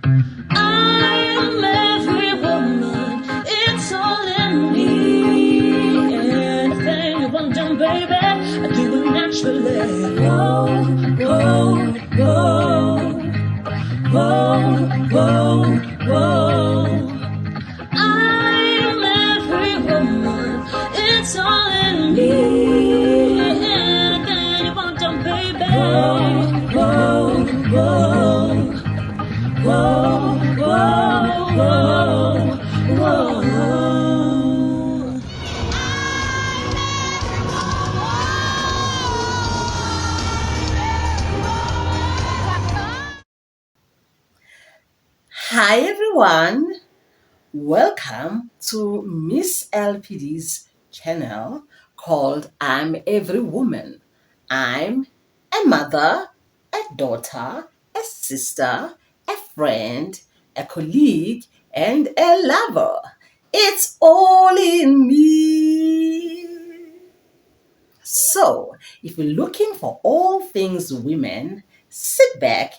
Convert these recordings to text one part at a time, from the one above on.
I am every woman, it's all in me. Anything you want done, baby, I do it naturally. Whoa, whoa, whoa, whoa, whoa, whoa. I am every woman, it's all in me. Anything you want done, baby. Whoa, whoa, whoa. Whoa, whoa, whoa, whoa. Hi everyone, welcome to Miss LPD's channel called I'm Every Woman. I'm a mother, a daughter, a sister, a friend, a colleague, and a lover. It's all in me. So, if you're looking for all things women, sit back,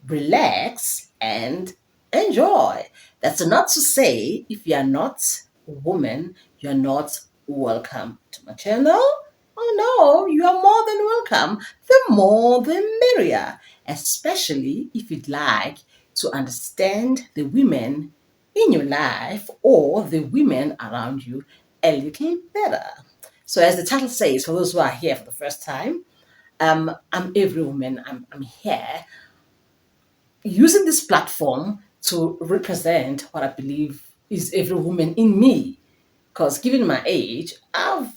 relax, and enjoy. That's not to say if you are not a woman, you're not welcome to my channel. Oh no, you are more than welcome. The more the merrier, especially if you'd like to understand the women in your life or the women around you a little better. So, as the title says, for those who are here for the first time, I'm every woman. I'm here using this platform to represent what I believe is every woman in me. Because given my age, I've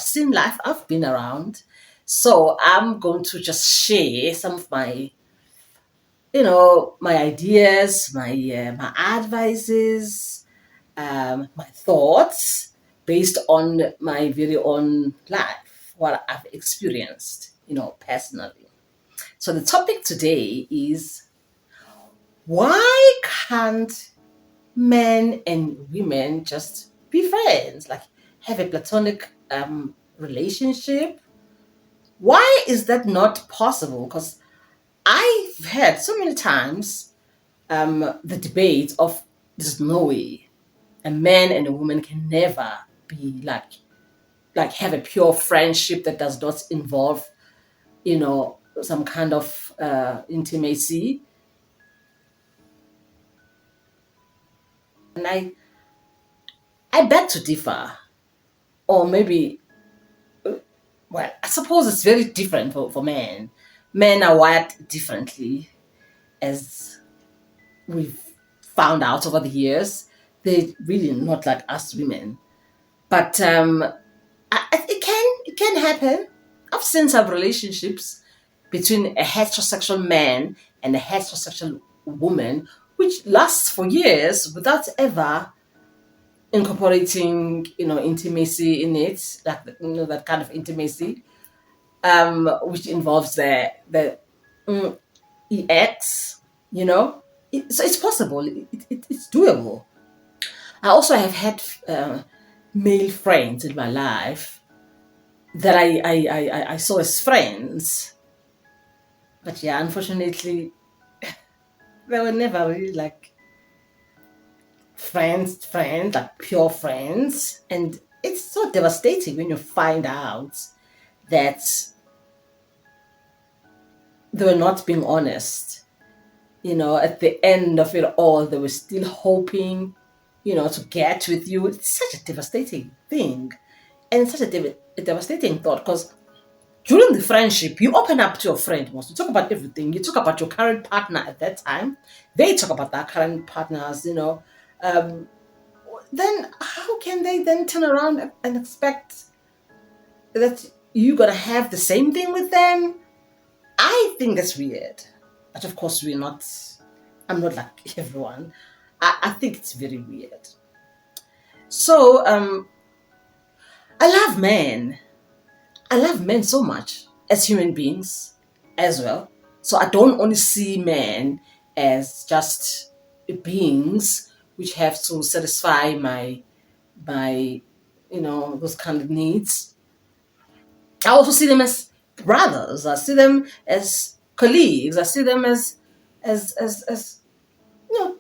seen life, I've been around. So I'm going to just share some of my, my ideas, my advices, my thoughts based on my very own life, what I've experienced, personally. So the topic today is, why can't men and women just be friends, like have a platonic relationship? Why is that not possible? Because I've heard so many times the debate of there's no way a man and a woman can never be like have a pure friendship that does not involve some kind of intimacy. And I beg to differ, or maybe, well, I suppose it's very different for men. Men are wired differently, as we've found out over the years. They're really not like us women. But it can happen. I've seen some relationships between a heterosexual man and a heterosexual woman, which lasts for years without ever incorporating, intimacy in it, like that kind of intimacy, which involves the mm, ex. So it's possible. It's doable. I also have had male friends in my life that I saw as friends, but yeah, unfortunately, they were never really like friends, like pure friends, and it's so devastating when you find out that they were not being honest. At the end of it all, they were still hoping, to get with you. It's such a devastating thing, and such a devastating thought, because during the friendship, you open up to your friend most. You talk about everything. You talk about your current partner at that time. They talk about their current partners. Um, then how can they then turn around and expect that you're gonna have the same thing with them? I think that's weird. But of course, we're not. I'm not like everyone. I think it's very weird. So I love men. I love men so much as human beings as well. So I don't only see men as just beings which have to satisfy my those kind of needs. I also see them as brothers. I see them as colleagues. I see them as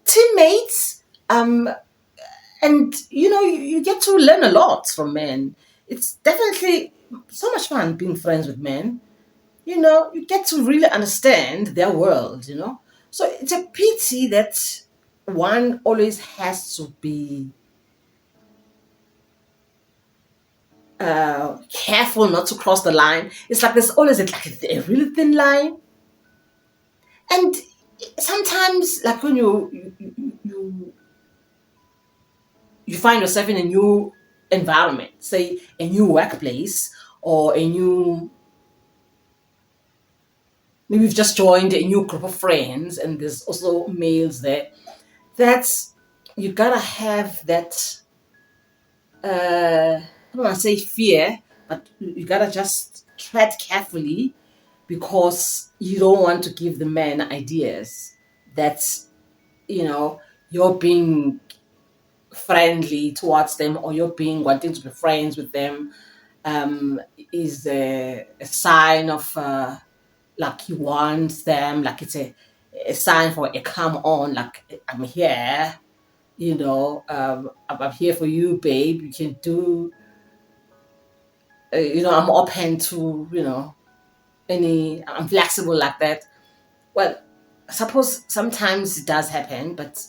teammates. And you get to learn a lot from men. It's definitely so much fun being friends with men. You get to really understand their world. So it's a pity that one always has to be careful not to cross the line. It's like there's always a really thin line. And sometimes, like when you find yourself in a new environment, say a new workplace, or a new, maybe you've just joined a new group of friends, and there's also males there. That's You gotta have that. I don't want to say fear, but you gotta just tread carefully, because you don't want to give the men ideas that you know you're being friendly towards them, or you're being wanting to be friends with them, um, is a sign of like he wants them, like it's a sign for a come on, like I'm here, I'm here for you, babe. You can do, I'm open to, I'm flexible like that. Well, I suppose sometimes it does happen, but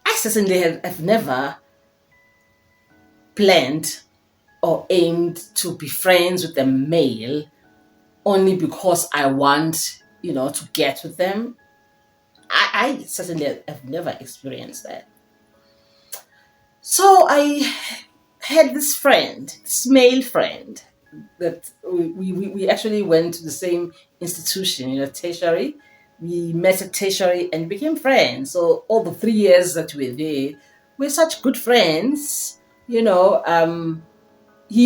I certainly have never planned or aimed to be friends with a male only because I want, to get with them. I certainly have never experienced that. So I had this friend, this male friend, that we actually went to the same institution, tertiary. We met at tertiary and became friends. So all the 3 years that we were there, we're such good friends. He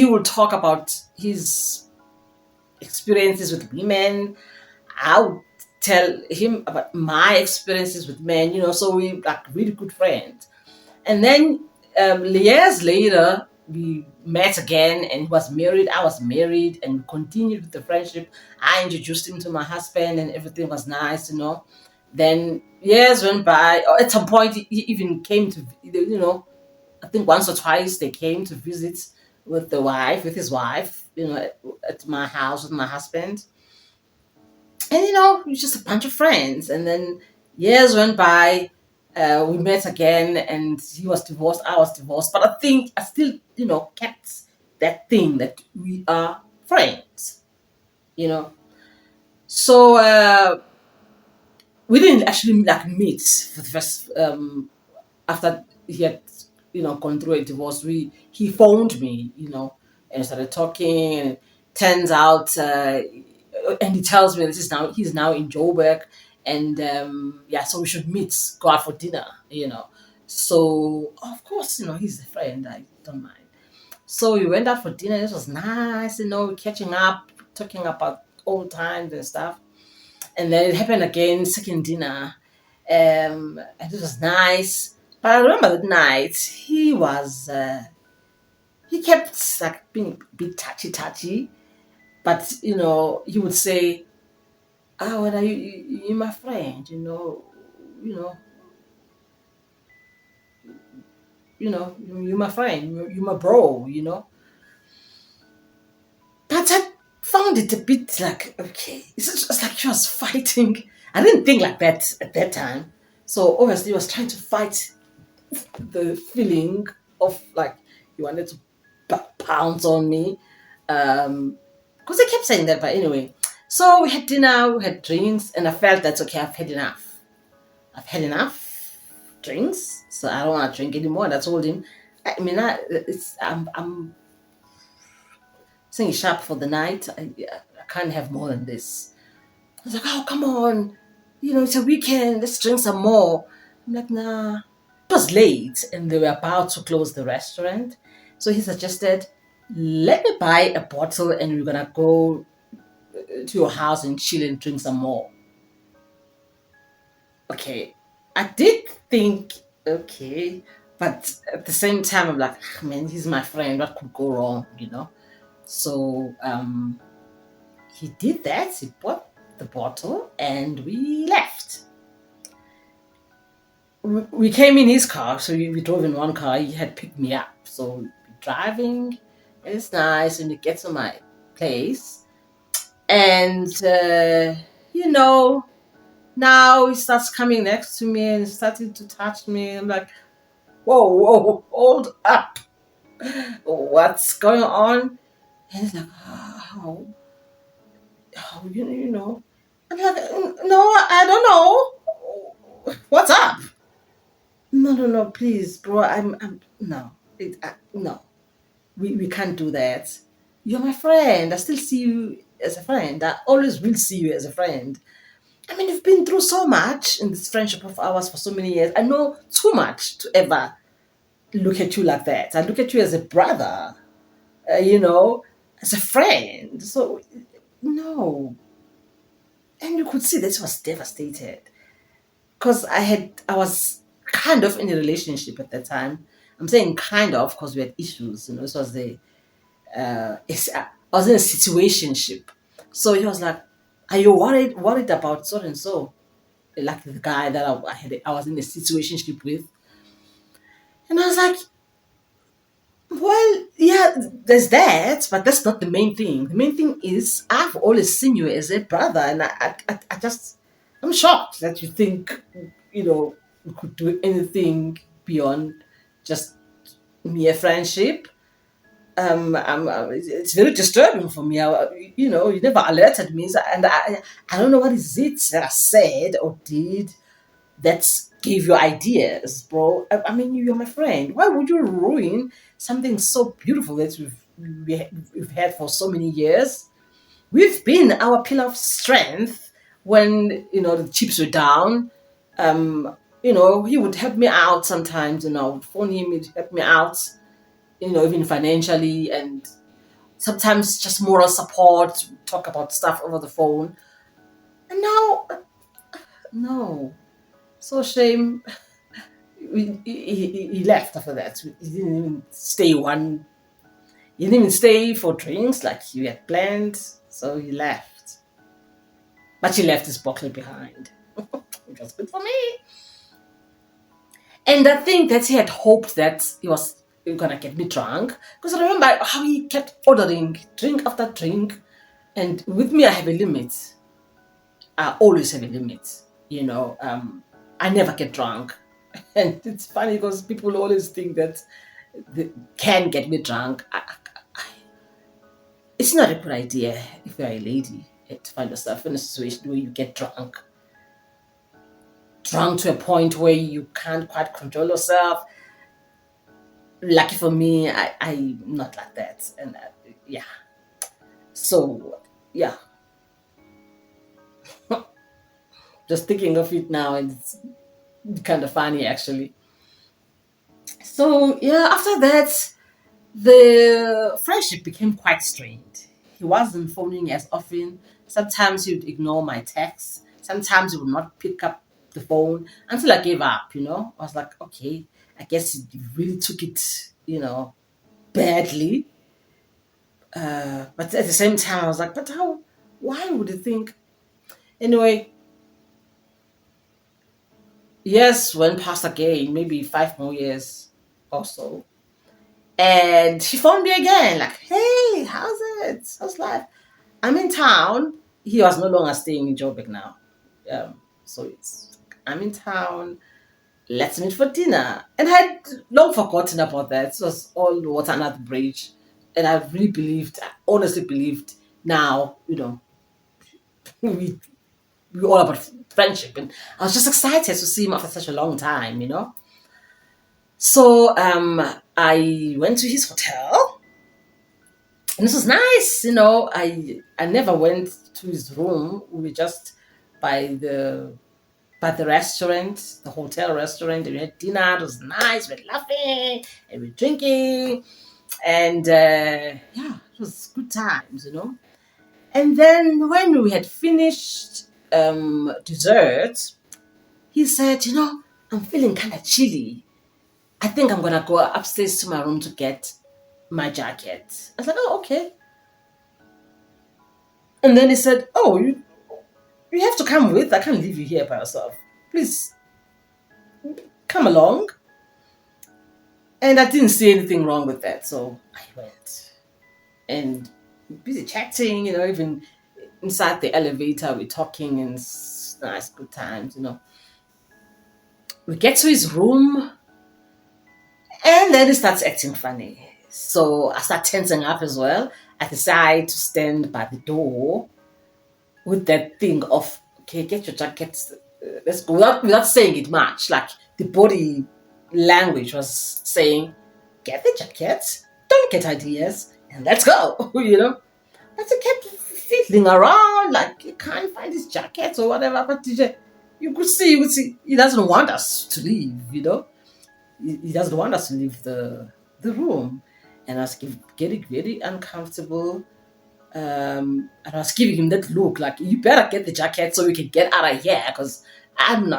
will talk about his experiences with women. I would tell him about my experiences with men. So we like really good friends. And then years later, we met again, and he was married. I was married, and we continued with the friendship. I introduced him to my husband, and everything was nice. Then years went by. At some point, he even came to, I think once or twice they came to visit with his wife, at my house with my husband. And it was just a bunch of friends. And then years went by. We met again, and he was divorced. I was divorced, but I think I still, kept that thing that we are friends. You know. So we didn't actually like meet for the first after he had, gone through a divorce. He phoned me, and started talking, and turns out, and he tells me he's now in Joburg, and yeah, so we should meet, go out for dinner. So of course, he's a friend. I don't mind. So we went out for dinner. It was nice, catching up, talking about old times and stuff. And then it happened again, second dinner. And it was nice. But I remember that night he kept like being a bit touchy, but he would say, "Ah, well, you my friend, you know, you my friend, you my bro." But I found it a bit like, okay, it's like she was fighting. I didn't think like that at that time. So obviously, he was trying to fight the feeling of like he wanted to pounce on me. Because I kept saying that, but anyway. So we had dinner, we had drinks, and I felt that's okay, I've had enough. I've had enough drinks, so I don't want to drink anymore. And I told him, I mean, I'm saying sharp for the night. I can't have more than this. I was like, oh, come on. It's a weekend. Let's drink some more. I'm like, nah. It was late and they were about to close the restaurant. So he suggested, let me buy a bottle and we're going to go to your house and chill and drink some more. Okay. I did think, okay. But at the same time, I'm like, "Ah, man, he's my friend. What could go wrong? So he did that. He bought the bottle and we left. We came in his car, so we drove in one car. He had picked me up, so we're driving. It's nice, and we get to my place, and you know, now he starts coming next to me and starting to touch me. I'm like, whoa, whoa, hold up, what's going on? And he's like, oh, you know. I'm like, no, I don't know. What's up? No, no, no, please, bro. I'm no, no. We can't do that. You're my friend. I still see you as a friend. I always will see you as a friend. I mean, you've been through so much in this friendship of ours for so many years. I know too much to ever look at you like that. I look at you as a brother, as a friend. So, no. And you could see that he was devastated because I was kind of in a relationship at that time. I'm saying kind of because we had issues. This was I was in a situationship. So he was like, "Are you worried about so and so?" Like the guy that I was in a situationship with, and I was like, "Well, yeah, there's that, but that's not the main thing. The main thing is I've always seen you as a brother, and I just I'm shocked that you think we could do anything beyond just mere friendship." It's very disturbing for me. You never alerted me, and I don't know what is it that I said or did that gave you ideas, bro. I mean, you're my friend. Why would you ruin something so beautiful that we've had for so many years? We've been our pillar of strength when the chips were down. He would help me out sometimes. I would phone him, he'd help me out. Even financially, and sometimes just moral support, talk about stuff over the phone. And now, no. So shame. He left after that. He didn't even stay for drinks like he had planned. So he left. But he left his bottle behind. Which was good for me. And I think that he had hoped that he was gonna get me drunk. Because I remember how he kept ordering drink after drink. And with me, I have a limit. I always have a limit. I never get drunk. And it's funny because people always think that they can get me drunk. It's not a good idea if you're a lady to find yourself in a situation where you get drunk. Drunk to a point where you can't quite control yourself. Lucky for me, I'm not like that. And yeah. So, yeah. Just thinking of it now, and it's kind of funny actually. So, yeah, after that, the friendship became quite strained. He wasn't phoning as often. Sometimes he would ignore my texts. Sometimes he would not pick up the phone until I gave up, I was like, okay, I guess he really took it, badly. But at the same time, I was like, but how? Why would you think? Anyway, years went past again, maybe 5 more years or so. And she phoned me again, like, hey, how's it? How's life? I'm in town. He was no longer staying in Joburg now. So I'm in town. Let's meet for dinner. And I had long forgotten about that. It was all water under the bridge. And I honestly believed now, we we're all about friendship. And I was just excited to see him after such a long time. So I went to his hotel. And this was nice. I never went to his room. We were just by the restaurant, the hotel restaurant, and we had dinner. It was nice. We were laughing and we were drinking. And yeah, it was good times. And then when we had finished dessert, he said, I'm feeling kind of chilly. I think I'm going to go upstairs to my room to get my jacket. I was like, oh, okay. And then he said, oh, You have to come with. I can't leave you here by yourself. Please come along. And I didn't see anything wrong with that, so I went. And busy chatting, even inside the elevator, we're talking and nice, good times. We get to his room, and then he starts acting funny. So I start tensing up as well. I decide to stand by the door with that thing of, okay, get your jackets, let's go, without saying it much. Like the body language was saying, get the jackets, don't get ideas, and let's go, But I kept fiddling around, like he can't find his jackets or whatever. But you could see, he doesn't want us to leave. He doesn't want us to leave the room. And I was getting very uncomfortable. And I was giving him that look, like, you better get the jacket so we can get out of here, because I'm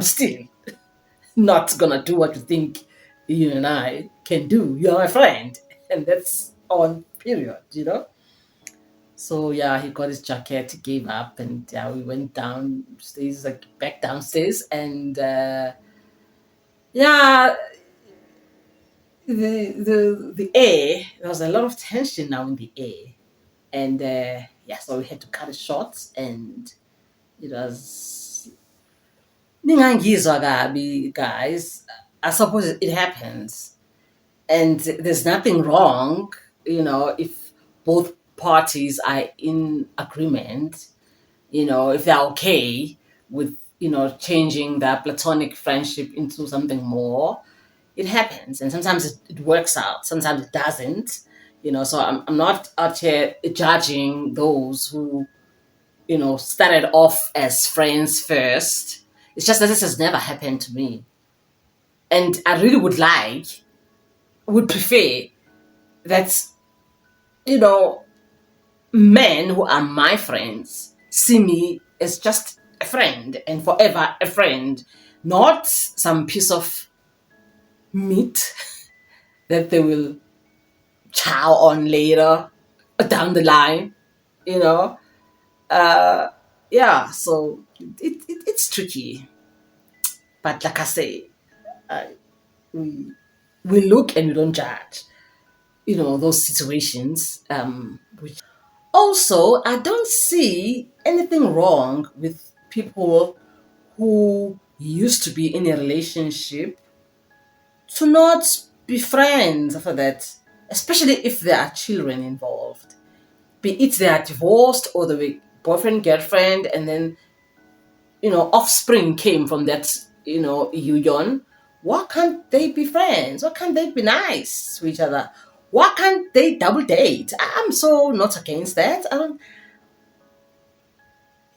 still not gonna do what you think you and I can do. You're my friend, and that's on period. So yeah, he got his jacket, he gave up, and yeah, we went downstairs, like back downstairs, and yeah, the air, there was a lot of tension now in the air, and yeah, so we had to cut it short, and it was ningangizwa kabi, guys. I suppose it happens, and there's nothing wrong, if both parties are in agreement, if they're okay with, changing that platonic friendship into something more. It happens, and sometimes it works out, sometimes it doesn't. So I'm not out here judging those who, started off as friends first. It's just that this has never happened to me, and I really would prefer that, you know men who are my friends see me as just a friend and forever a friend, not some piece of meat that they will chow on later down the line, you know. Yeah, so it's tricky. But like I say, uh, we, we look and we don't judge, those situations. Also, I don't see anything wrong with people who used to be in a relationship to not be friends after that, especially if there are children involved. Be it they are divorced or they were boyfriend, girlfriend, and then, offspring came from that, union. Why can't they be friends? Why can't they be nice to each other? Why can't they double date? I'm so not against that. I don't,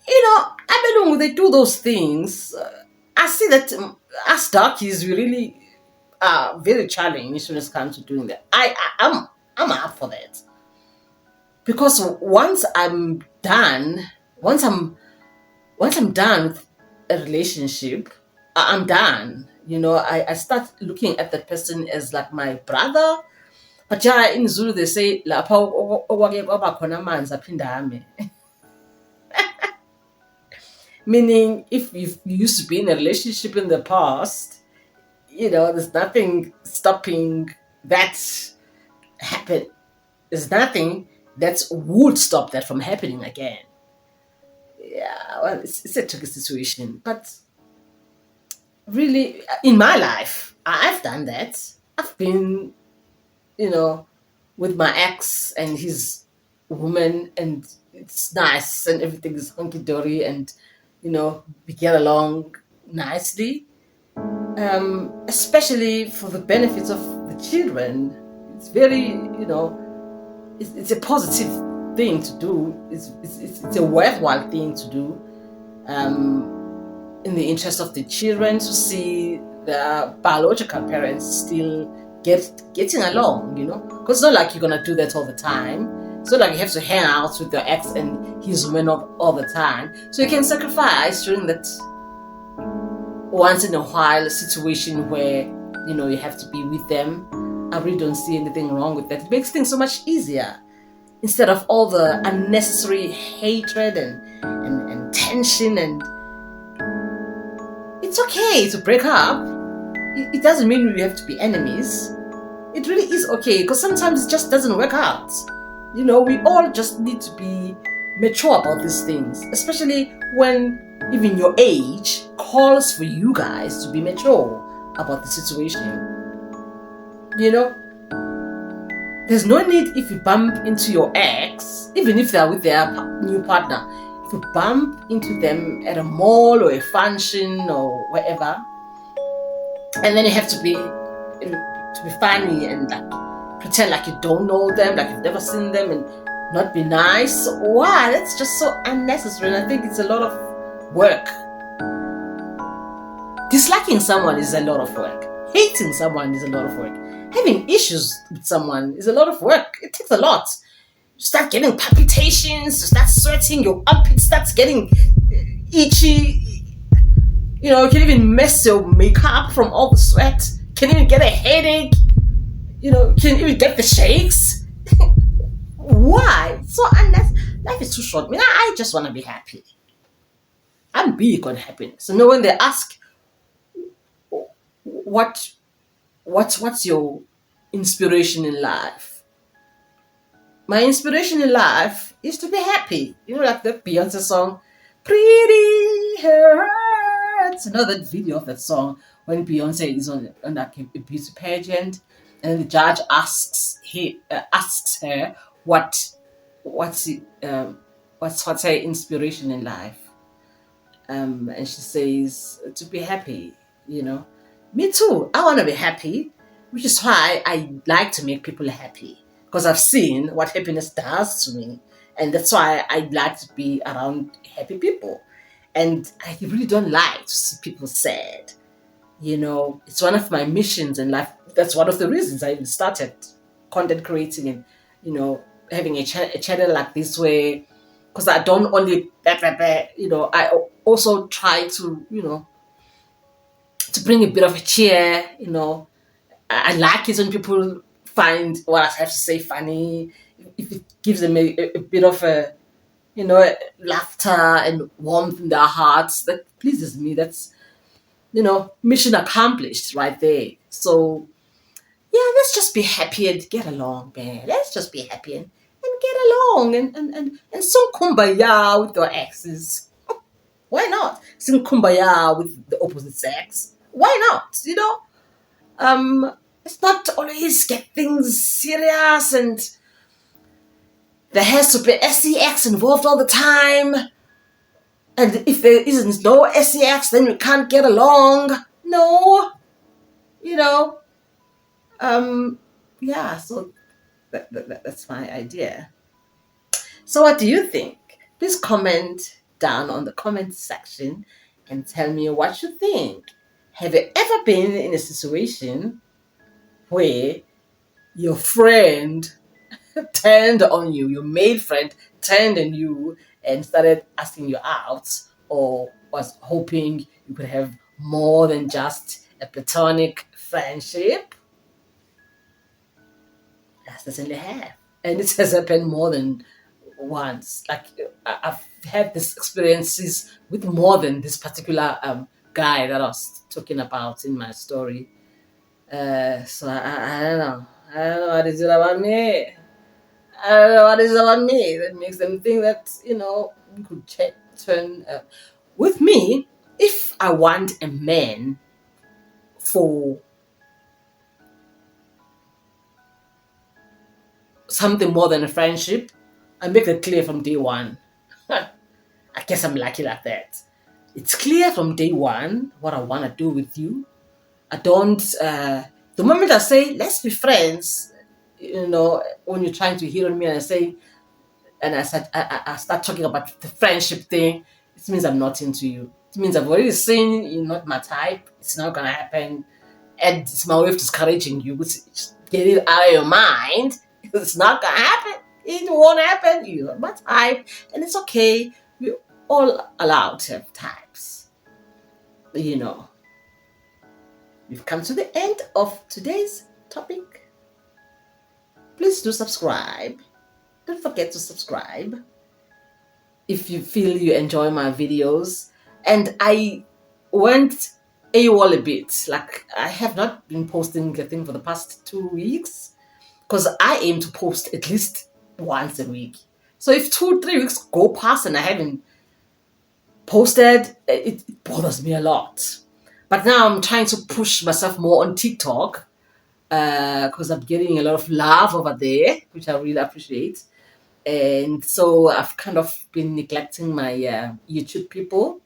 I mean, they do those things. I see that, us darkies, we really are very challenged when it comes to doing that. I'm up for that, because once I'm once I'm done with a relationship, I'm done. I start looking at that person as like my brother. But yeah, in Zulu they say lapha okwake kwaba khona amanzi aphinda ame. Meaning, if you used to be in a relationship in the past, there's nothing stopping that happen. There's nothing that would stop that from happening again. Yeah, well, it's a tricky situation, but really, in my life, I've done that. I've been, you know, with my ex and his woman, and it's nice and everything is hunky dory, and we get along nicely. Especially for the benefits of the children. It's very, it's a positive thing to do. It's a worthwhile thing to do. In the interest of the children, to see the biological parents still getting along, because it's not like you're gonna do that all the time. It's not like you have to hang out with your ex and his woman all the time. So you can sacrifice during that once in a while situation where you have to be with them. I really don't see anything wrong with that. It makes things so much easier. instead of all the unnecessary hatred and tension. And it's okay to break up. It doesn't mean we have to be enemies. It really is okay, because sometimes it just doesn't work out. We all just need to be mature about these things, especially when even your age calls for you guys to be mature about the situation. There's no need, if you bump into your ex, even if they're with their new partner, if you bump into them at a mall or a function or wherever, and then you have to be funny and like pretend like you don't know them, like you've never seen them, and not be nice. Why? That's just so unnecessary, and I think it's a lot of work. Disliking someone is a lot of work. Hating someone is a lot of work. Having issues with someone is a lot of work. It takes a lot. You start getting palpitations, you start sweating, your armpit starts getting itchy. You can even mess your makeup from all the sweat. Can even get a headache. Can even get the shakes. Why? So unnecessary. Life is too short. I just want to be happy. I'm big on happiness. When they ask, what's your inspiration in life? My inspiration in life is to be happy. Like the Beyonce song, Pretty Hurts. That video of that song when Beyonce is on like a beauty pageant, and the judge asks her what's her inspiration in life, and she says to be happy. Me too. I want to be happy, which is why I like to make people happy, because I've seen what happiness does to me, and that's why I like to be around happy people. And I really don't like to see people sad. It's one of my missions in life. That's one of the reasons I even started content creating and having a channel like this, way, because I don't only I also try to to bring a bit of a cheer. I like it when people find what I have to say funny. If it gives them a bit of a laughter and warmth in their hearts, that pleases me. That's mission accomplished right there. So yeah, let's just be happy and get along, man. Let's just be happy and get along and sing kumbaya with your exes. Why not? Sing kumbaya with the opposite sex. Why not? Let's not always get things serious, and there has to be sex involved all the time. And if there isn't no sex, then we can't get along. No, you know. Yeah. So that's my idea. So what do you think? Please comment down on the comment section and tell me what you think. Have you ever been in a situation where your friend turned on you, your male friend turned on you and started asking you out, or was hoping you could have more than just a platonic friendship? I certainly have. And it has happened more than once. Like, I've had these experiences with more than this particular guy that I was talking about in my story. So I don't know. I don't know what is it about me. I don't know what is it about me that makes them think that, we could turn. With me, if I want a man for something more than a friendship, I make it clear from day one. I guess I'm lucky like that. It's clear from day one what I want to do with you. I don't, the moment I say, let's be friends, when you're trying to hit on me and I start talking about the friendship thing, it means I'm not into you. It means I've already seen you're not my type. It's not going to happen. And it's my way of discouraging you. Get it out of your mind. It's not going to happen. It won't happen. You're not my type. And it's okay. We're all allowed to have types. We've come to the end of today's topic. Please do subscribe Don't forget to subscribe if you feel you enjoy my videos. And I went AWOL a bit. Like, I have not been posting, I think, for the past 2 weeks, because I aim to post at least once a week. So if 2, 3 weeks go past and I haven't posted, it bothers me a lot. But now I'm trying to push myself more on TikTok, because I'm getting a lot of love over there, which I really appreciate. And so I've kind of been neglecting my YouTube people,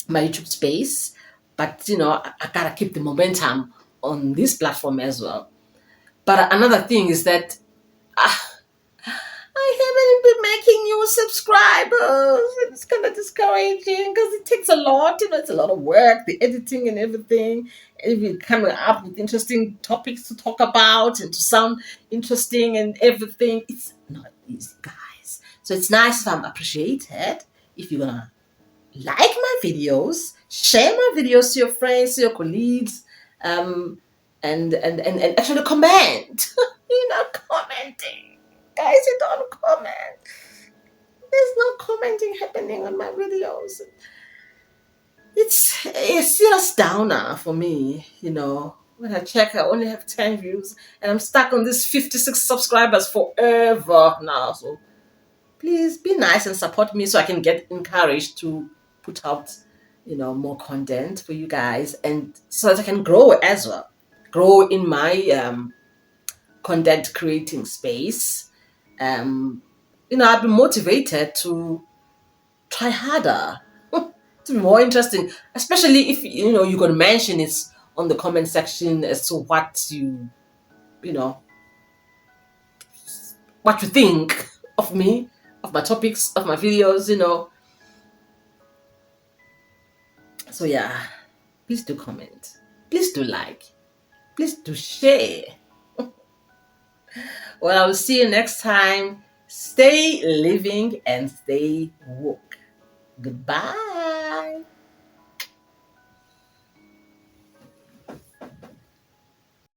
my YouTube space. But I gotta keep the momentum on this platform as well. But another thing is that I haven't been making new subscribers. It's kind of discouraging because it takes a lot. It's a lot of work, the editing and everything. Even coming up with interesting topics to talk about and to sound interesting and everything. It's not easy, guys. So it's nice if I'm appreciated. If you're gonna like my videos, share my videos to your friends, to your colleagues, and actually comment. You're not commenting. Guys, you don't comment. There's no commenting happening on my videos. It's a serious downer for me, When I check, I only have 10 views and I'm stuck on these 56 subscribers forever now. So please be nice and support me so I can get encouraged to put out, more content for you guys, and so that I can grow as well. Grow in my content creating space. I've been motivated to try harder to be more interesting, especially if you're going to mention it on the comment section as to you know what you think of me, of my topics, of my videos. So yeah, please do comment, please do like, please do share. Well, I will see you next time. Stay living and stay woke. Goodbye.